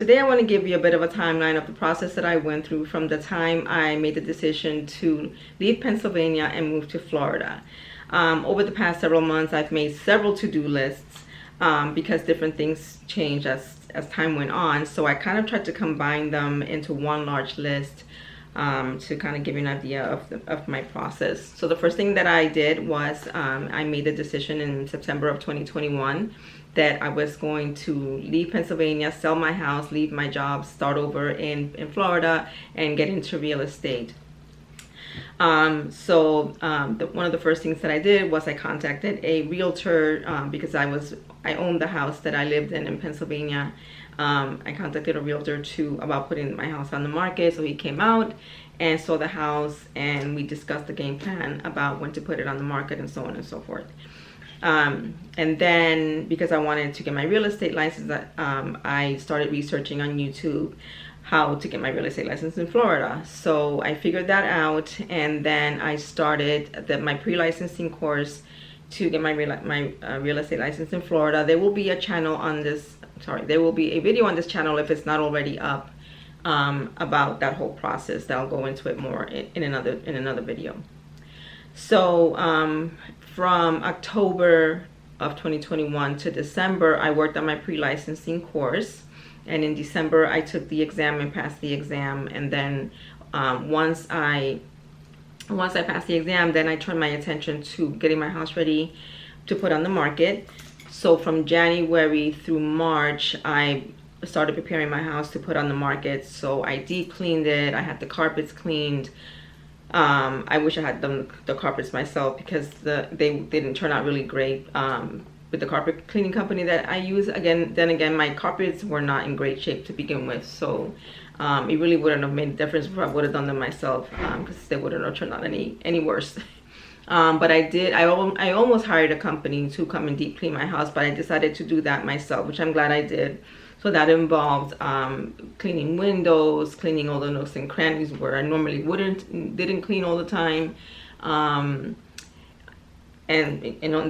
today I want to give you a bit of a timeline of the process that I went through from the time I made the decision to leave Pennsylvania and move to Florida. Over the past several months, I've made several to-do lists because different things changed as time went on. So I kind of tried to combine them into one large list to kind of give you an idea of my process. So the first thing that I did was I made the decision in September of 2021 that I was going to leave Pennsylvania, sell my house, leave my job, start over in Florida, and get into real estate. One of the first things that I did was I contacted a realtor because I owned the house that I lived in Pennsylvania. I contacted a realtor about putting my house on the market. So he came out and saw the house, and we discussed the game plan about when to put it on the market and so on and so forth. And then because I wanted to get my real estate license, I started researching on YouTube how to get my real estate license in Florida. So I figured that out, and then I started my pre-licensing course to get my real estate license in Florida. There will be a channel on this, there will be a video on this channel if it's not already up about that whole process. That I'll go into it more in another video. So from October of 2021 to December, I worked on my pre-licensing course. And in December, I took the exam and passed the exam. And then once I passed the exam, then I turned my attention to getting my house ready to put on the market. So from January through March, I started preparing my house to put on the market. So I deep cleaned it. I had the carpets cleaned. I wish I had done the carpets myself because they didn't turn out really great. With the carpet cleaning company that I use, then again, my carpets were not in great shape to begin with. So it really wouldn't have made a difference if I would have done them myself because they wouldn't have turned out any worse. But I almost hired a company to come and deep clean my house, but I decided to do that myself, which I'm glad I did. So that involved cleaning windows, cleaning all the nooks and crannies where I normally didn't clean all the time. And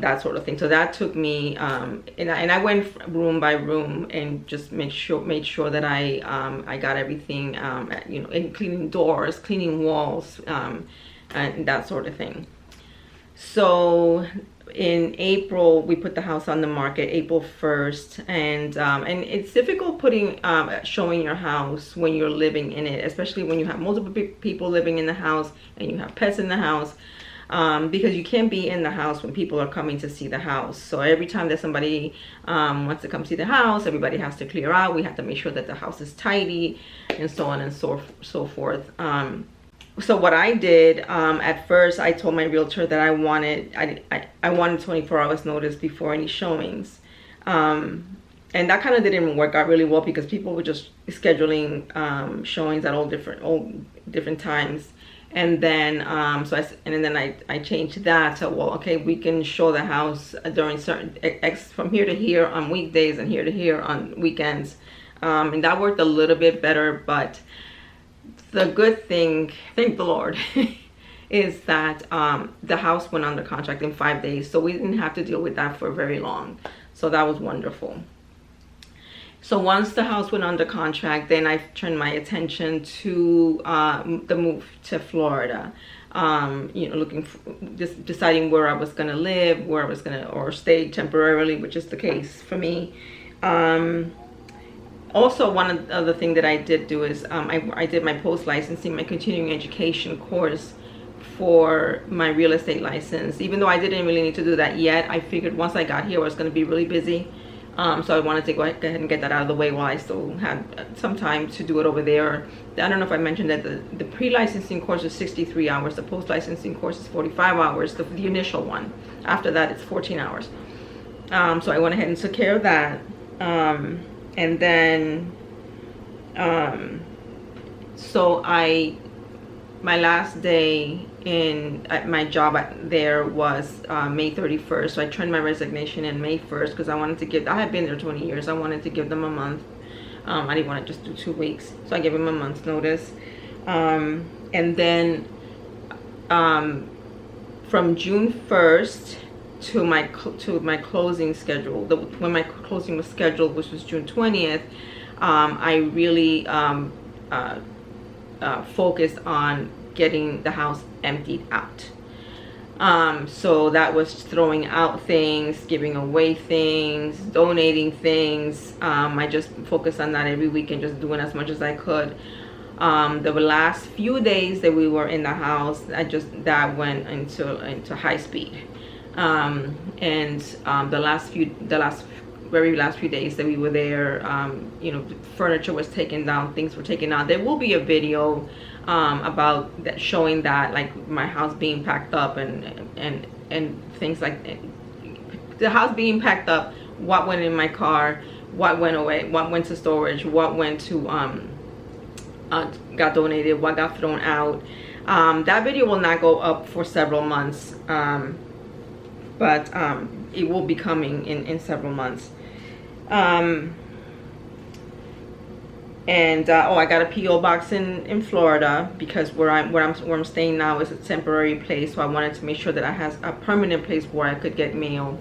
that sort of thing. So that took me, and I went room by room and just made sure that I got everything, and cleaning doors, cleaning walls, and that sort of thing. So in April, we put the house on the market, April 1st, and it's difficult showing your house when you're living in it, especially when you have multiple people living in the house and you have pets in the house. Because you can't be in the house when people are coming to see the house. So every time that somebody wants to come see the house, everybody has to clear out. We have to make sure that the house is tidy and so on and so forth. So what I did, at first I told my realtor that I wanted 24 hours notice before any showings. And that kind of didn't work out really well because people were just scheduling showings at all different times. And then I changed that to, well, okay, we can show the house during certain from here to here on weekdays and here to here on weekends, and that worked a little bit better. But the good thing, thank the Lord, is that the house went under contract in 5 days, so we didn't have to deal with that for very long. So that was wonderful. So once the house went under contract, then I turned my attention to the move to Florida. Deciding where I was going to live, or stay temporarily, which is the case for me. Also, one of the other thing that I did do is I did my post-licensing, my continuing education course for my real estate license. Even though I didn't really need to do that yet, I figured once I got here I was going to be really busy. So I wanted to go ahead and get that out of the way while I still had some time to do it over there. I don't know if I mentioned that the pre-licensing course is 63 hours. The post-licensing course is 45 hours, the initial one. After that, it's 14 hours. So I went ahead and took care of that. And then, my last day at my job there was May 31st. So I turned my resignation in May 1st because I had been there 20 years. I wanted to give them a month. I didn't want to just do 2 weeks. So I gave them a month's notice. And then from June 1st to my closing schedule, when my closing was scheduled, which was June 20th, I really focused on getting the house emptied out. So that was throwing out things, giving away things, donating things. I just focused on that every week and just doing as much as I could. The last few days that we were in the house, that went into high speed. The very last few days that we were there, you know, furniture was taken down, things were taken out. There will be a video about that, showing that, like my house being packed up and things like that. The house being packed up, what went in my car, what went away, what went to storage, what went to got donated, what got thrown out. That video will not go up for several months, but it will be coming in several months. I got a PO box in Florida, because where I'm staying now is a temporary place, so I wanted to make sure that I have a permanent place where I could get mail,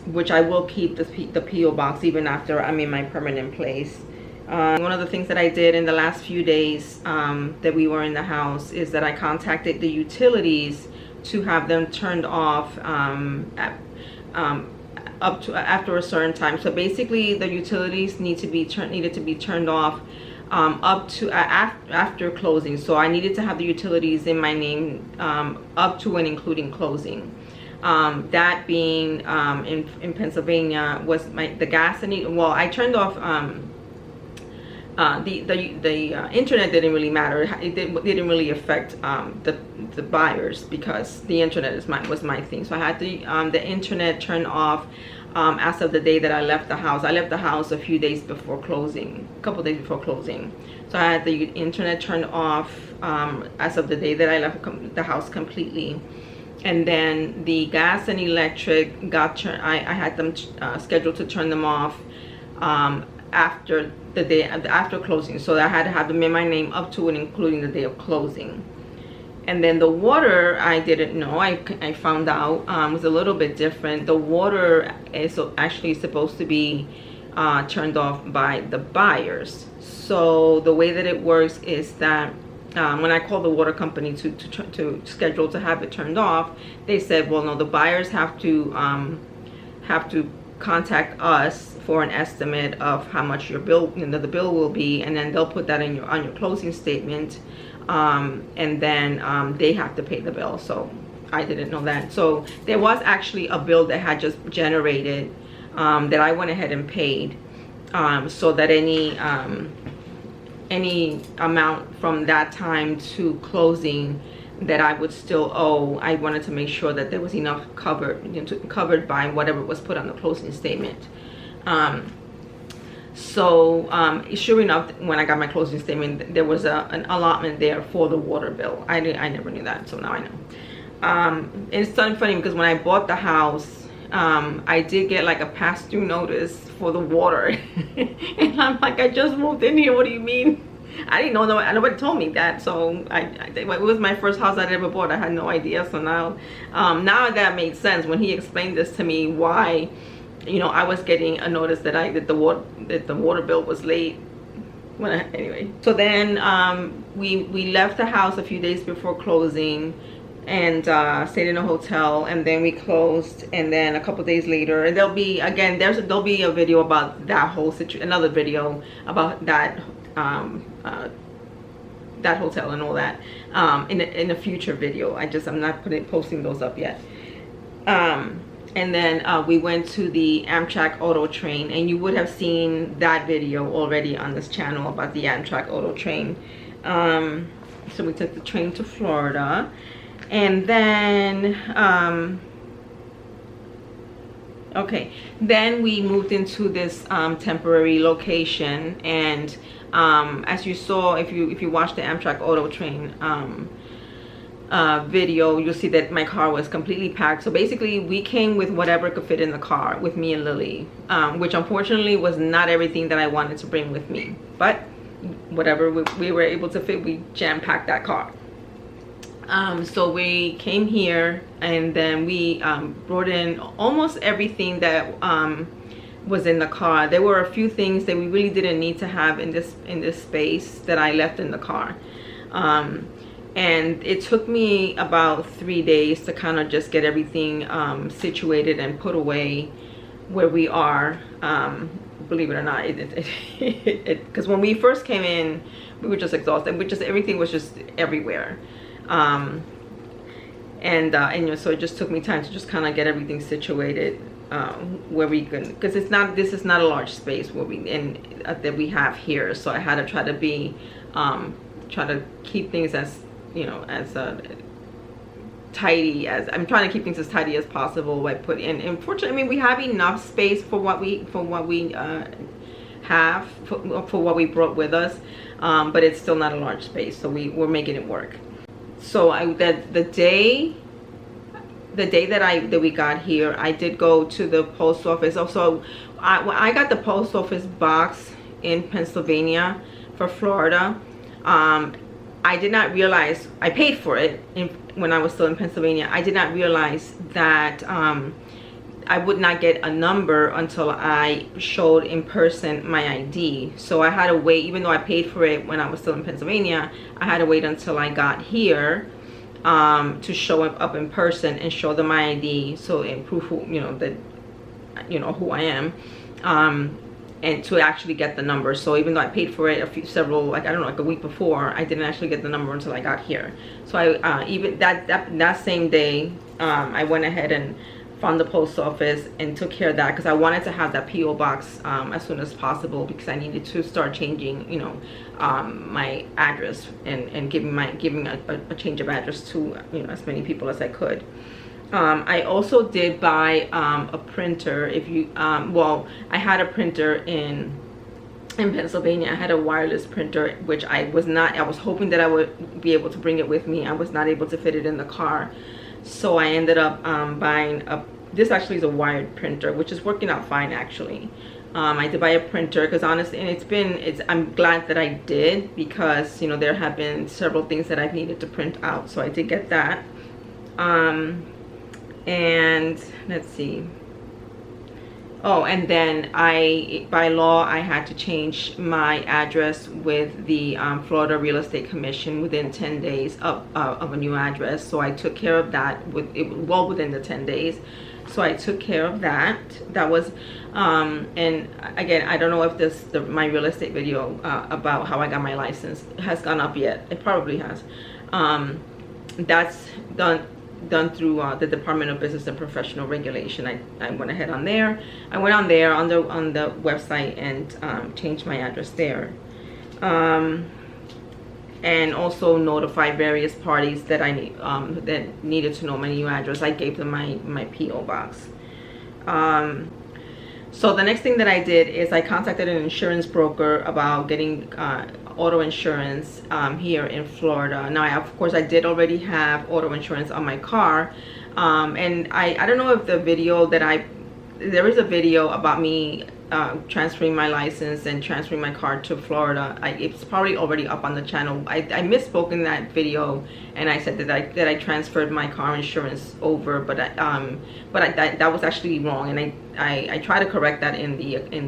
which I will keep the PO box even after I'm in my permanent place. One of the things that I did in the last few days that we were in the house is that I contacted the utilities to have them turned off up to after a certain time. So basically the utilities needed to be turned off up to after closing. So I needed to have the utilities in my name up to and including closing. That being in Pennsylvania was the gas and well, I turned off the internet. Didn't really matter. It didn't really affect the buyers, because the internet was my thing. So I had the internet turned off as of the day that I left the house. I left the house a few days before closing, a couple days before closing. So I had the internet turned off as of the day that I left the house completely. And then the gas and electric got turned. I had them scheduled to turn them off after the day after closing. So I had to have them in my name up to and including the day of closing. And then the water, I didn't know. I found out was a little bit different. The water is actually supposed to be turned off by the buyers. So the way that it works is that when I called the water company to schedule to have it turned off, they said, well, no, the buyers have to contact us for an estimate of how much your bill, the bill will be, and then they'll put that in on your closing statement, and then they have to pay the bill. So I didn't know that. So there was actually a bill that had just generated that I went ahead and paid, so that any amount from that time to closing that I would still owe, I wanted to make sure that there was enough covered by whatever was put on the closing statement. Sure enough, when I got my closing statement, there was an allotment there for the water bill. I never knew that, so now I know. It's so funny because when I bought the house, I did get like a pass-through notice for the water. And I'm like, I just moved in here, what do you mean? I didn't know, nobody told me that. So it was my first house I'd ever bought. I had no idea. So now that made sense when he explained this to me, why, you know, I was getting a notice that the water bill was late. Anyway, so then we left the house a few days before closing, and stayed in a hotel, and then we closed. And then a couple days later, and there'll be a video about that whole situation, another video about that that hotel and all that in a future video. I'm not posting those up yet. And then we went to the Amtrak Auto Train, and you would have seen that video already on this channel about the Amtrak Auto Train. So we took the train to Florida, and then then we moved into this temporary location. And as you saw, if you watch the Amtrak Auto Train video, you'll see that my car was completely packed. So basically we came with whatever could fit in the car with me and Lily, which unfortunately was not everything that I wanted to bring with me, but whatever we were able to fit, we jam-packed that car. So we came here, and then we brought in almost everything that was in the car. There were a few things that we really didn't need to have in this space that I left in the car. And it took me about 3 days to kind of just get everything situated and put away where we are. Believe it or not, because when we first came in, we were just exhausted. Everything was just everywhere. So it just took me time to just kind of get everything situated where we can, because this is not a large space where that we have here. So I had to try to keep things as, you know, as tidy as I'm trying to keep things as tidy as possible by putting in. Unfortunately, I mean, we have enough space for what we have for what we brought with us, but it's still not a large space, so we're making it work. So the day that we got here, I did go to the post office. Also, when I got the post office box in Pennsylvania for Florida, I did not realize, I paid for it when I was still in Pennsylvania. I did not realize that I would not get a number until I showed in person my ID. So I had to wait, even though I paid for it when I was still in Pennsylvania, I had to wait until I got here to show up in person and show them my ID, so and proof who, you know, that you know who I am, and to actually get the number. So even though I paid for it like a week before, I didn't actually get the number until I got here. So I even that same day, I went ahead and found the post office and took care of that, because I wanted to have that PO box as soon as possible, because I needed to start changing, you know, my address and giving a change of address to, you know, as many people as I could. I also did buy a printer. I had a printer in Pennsylvania. I had a wireless printer, which I was hoping that I would be able to bring it with me. I was not able to fit it in the car. So I ended up buying this actually is a wired printer, which is working out fine actually. I did buy a printer because honestly, and I'm glad that I did, because, you know, there have been several things that I've needed to print out. So I did get that. And let's see. Oh, and then by law, I had to change my address with the Florida Real Estate Commission within 10 days of a new address. So I took care of that well within the 10 days. So I took care of that. That was, and again, I don't know if my real estate video about how I got my license has gone up yet. It probably has. That's done through the Department of Business and Professional Regulation. I went ahead on there. I went on there on the website and changed my address there, and also notified various parties that that needed to know my new address. I gave them my PO box. So the next thing that I did is I contacted an insurance broker about getting auto insurance here in Florida. Now, of course, I did already have auto insurance on my car, and I don't know if the video there is a video about me transferring my license and transferring my car to Florida. It's probably already up on the channel. I misspoke in that video, and I said that I transferred my car insurance over, but that was actually wrong, and I try to correct that in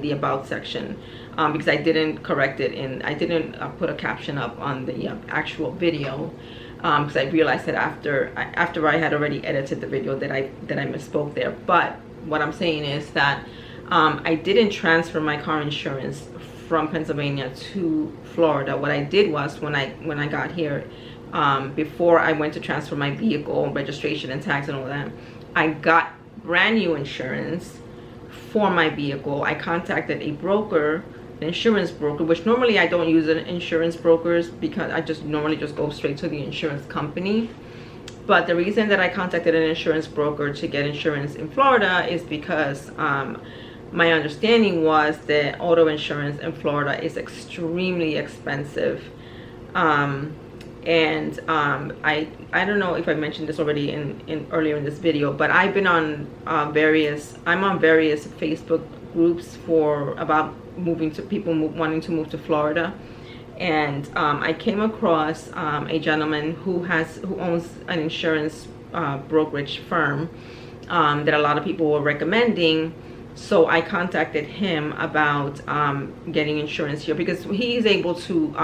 the about section, because I didn't correct it, and I didn't put a caption up on the actual video, because I realized that after I had already edited the video that I misspoke there. But what I'm saying is that I didn't transfer my car insurance from Pennsylvania to Florida. What I did was, when I got here, before I went to transfer my vehicle registration and tax and all that, I got brand new insurance for my vehicle. I contacted a broker, an insurance broker, which normally I don't use insurance brokers, because I normally just go straight to the insurance company. But the reason that I contacted an insurance broker to get insurance in Florida is because my understanding was that auto insurance in Florida is extremely expensive. I don't know if I mentioned this already earlier in this video, but I've been on various Facebook groups about people wanting to move to Florida. And I came across a gentleman who owns an insurance brokerage firm that a lot of people were recommending, So I contacted him about getting insurance here, because he's able to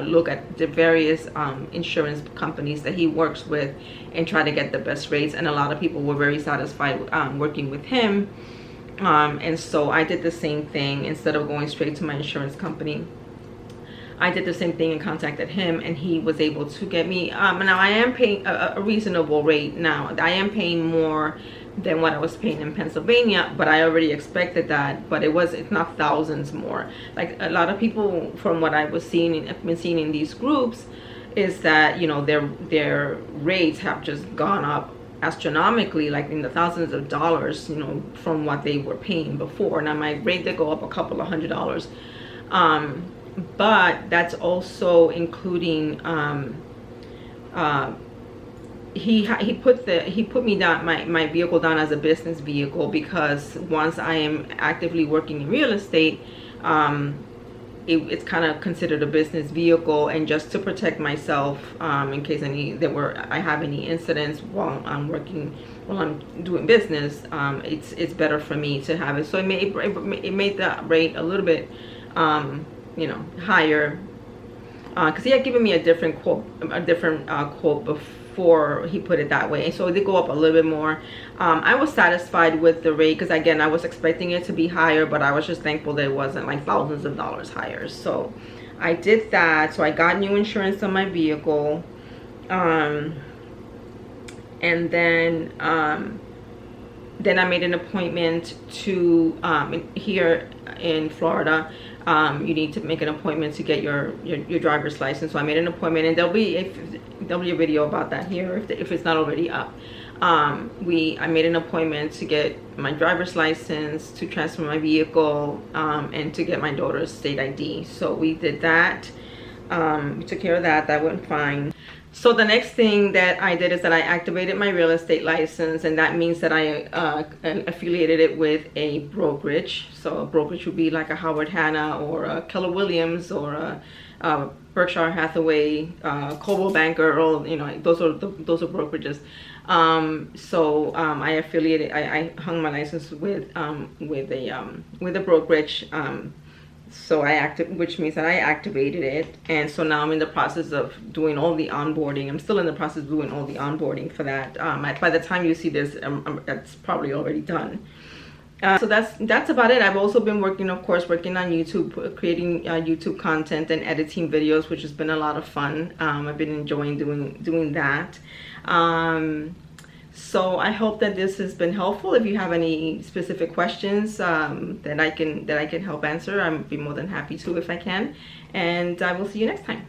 look at the various insurance companies that he works with and try to get the best rates. And a lot of people were very satisfied working with him. And so I did the same thing. Instead of going straight to my insurance company, I did the same thing and contacted him, and he was able to get me now I am paying a reasonable rate. Now I am paying more than what I was paying in Pennsylvania, but I already expected that. But it's not thousands more. Like a lot of people, from what I was seeing, I've been seeing in these groups, is that, you know, their rates have just gone up astronomically, like in the thousands of dollars, you know, from what they were paying before. Now my rate did go up a couple of $100, but that's also including he put me down, my vehicle down, as a business vehicle, because once I am actively working in real estate, it's kind of considered a business vehicle. And just to protect myself, in case I have any incidents while I'm doing business, it's better for me to have it. So it made the rate a little bit you know, higher, because he had given me a different quote before he put it that way, and so it did go up a little bit more. I was satisfied with the rate, because again, I was expecting it to be higher, but I was just thankful that it wasn't like thousands of dollars higher. So I did that. So I got new insurance on my vehicle, and then I made an appointment to here in Florida. You need to make an appointment to get your driver's license. So I made an appointment, and there'll be a video about that here if it's not already up. I made an appointment to get my driver's license, to transfer my vehicle, and to get my daughter's state ID. So we did that. We took care of that. That went fine. So the next thing that I did is that I activated my real estate license, and that means that I affiliated it with a brokerage. So a brokerage would be like a Howard Hanna or a Keller Williams or a Berkshire Hathaway, Coldwell Banker, or, you know, those are brokerages. So I affiliated. I hung my license with a brokerage. So which means that I activated it, and so now I'm in the process of doing all the onboarding. I'm still in the process of doing all the onboarding for that. By the time you see this, that's probably already done. So that's about it. I've also been working on YouTube, creating YouTube content and editing videos, which has been a lot of fun. I've been enjoying doing that. So I hope that this has been helpful. If you have any specific questions that I can help answer, I'd be more than happy to if I can. And I will see you next time.